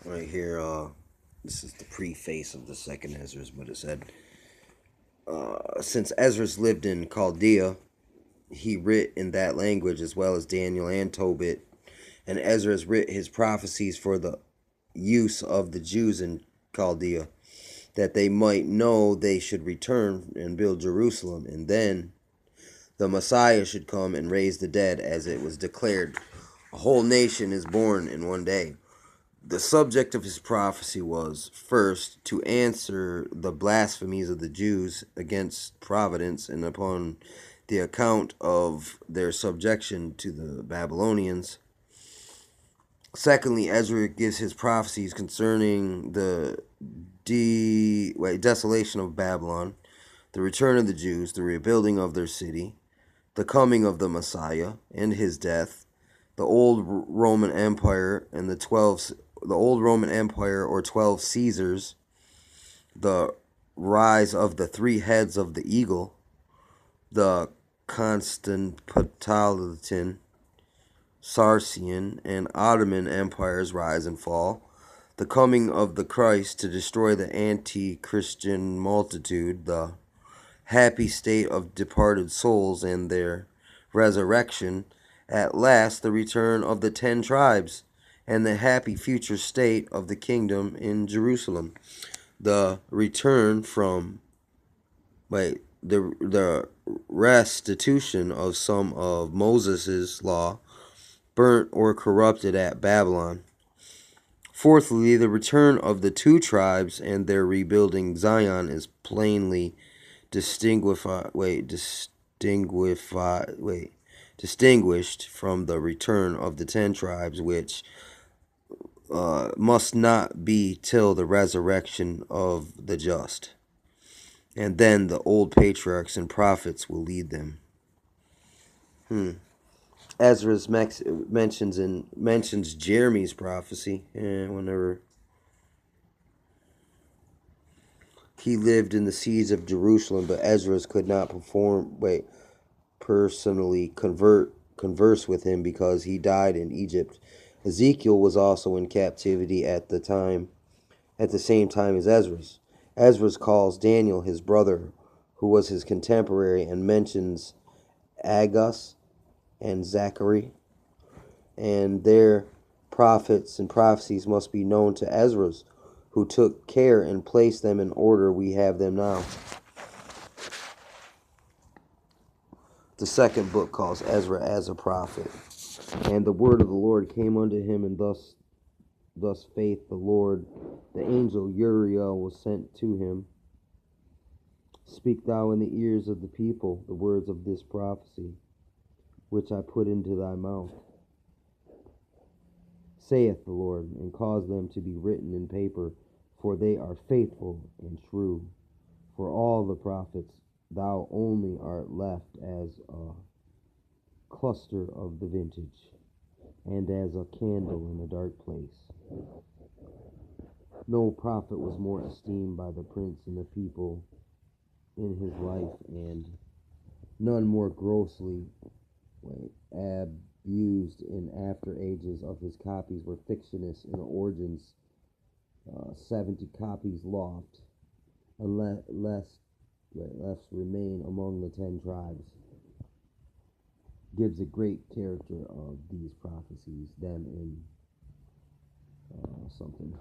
Right here, this is the preface of the second Ezra's, but it said, since Ezra's lived in Chaldea, he writ in that language as well as Daniel and Tobit, and Ezra's writ his prophecies for the use of the Jews in Chaldea, that they might know they should return and build Jerusalem, and then the Messiah should come and raise the dead, as it was declared, a whole nation is born in one day. The subject of his prophecy was, first, to answer the blasphemies of the Jews against providence and upon the account of their subjection to the Babylonians. Secondly, Ezra gives his prophecies concerning the desolation of Babylon, the return of the Jews, the rebuilding of their city, the coming of the Messiah and his death, the old Roman Empire and the old Roman Empire or 12 Caesars, the rise of the three heads of the eagle, the Constantinopolitan, Saracen, and Ottoman empires rise and fall, the coming of the Christ to destroy the anti-Christian multitude, the happy state of departed souls and their resurrection, at last the return of the 10 tribes, and the happy future state of the kingdom in Jerusalem, the return from the restitution of some of Moses' law, burnt or corrupted at Babylon. Fourthly, the return of the 2 tribes and their rebuilding Zion is plainly distinguished from the return of the 10 tribes, which must not be till the resurrection of the just, and then the old patriarchs and prophets will lead them. Ezra mentions Jeremy's prophecy, and whenever he lived in the siege of Jerusalem, but Ezra could not personally converse with him because he died in Egypt. Ezekiel was also in captivity at the same time as Ezra. Ezra calls Daniel his brother, who was his contemporary, and mentions Agus and Zachary, and their prophets and prophecies must be known to Ezra, who took care and placed them in order we have them now. The second book calls Ezra as a prophet. And the word of the Lord came unto him, and thus faith the Lord, the angel Uriel was sent to him. Speak thou in the ears of the people the words of this prophecy, which I put into thy mouth, saith the Lord, and cause them to be written in paper, for they are faithful and true. For all the prophets, thou only art left as a cluster of the vintage, and as a candle in a dark place. No prophet was more esteemed by the prince and the people in his life, and none more grossly abused in after ages. Of his copies were Fictionus and Origins, 70 copies loft, unless remain among the 10 tribes. Gives a great character of these prophecies, them in something.